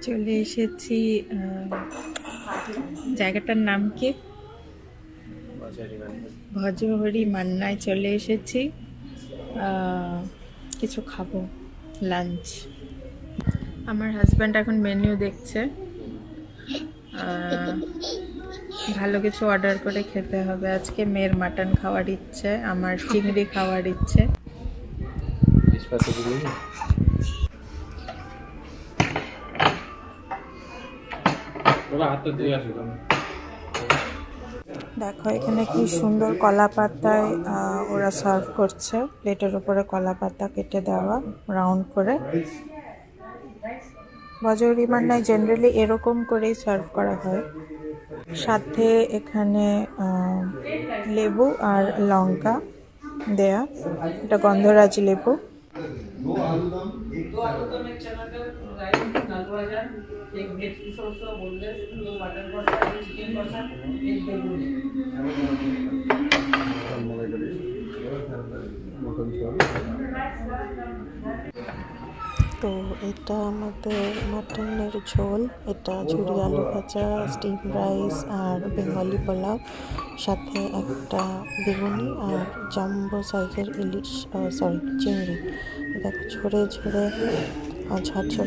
চলে এসেছি। জায়গাটার নাম কি? ভজহরি মান্নায় চলে এসেছি। কিছু খাবো, লাঞ্চ। আমার হাজব্যান্ড এখন মেনু দেখছে। ভালো কিছু অর্ডার করে খেতে হবে আজকে। মেয়ের মাটন খাওয়ার ইচ্ছে, আমার চিংড়ি খাওয়ার ইচ্ছে। দেখো এখানে কি সুন্দর কলা পাতায় ওরা সার্ভ করছে। প্লেটের উপরে কলা পাতা কেটে দেওয়া রাউন্ড করে। ভজহরি মান্নায় জেনারেলি এরকম করেই সার্ভ করা হয়। সাথে এখানে লেবু আর লঙ্কা দেয়া, এটা গন্ধরাজ লেবু। তো এটা আমাদের মাটনের ঝোল, এটা ঝুরি আলু ভাজা, স্টিম রাইস আর বেঙ্গলি পোলাও, সাথে একটা বেগুনি আর জাম্বো সাইজের ইলিশ চিংড়ি। দেখো ঝরে ঝরে ঝরঝরে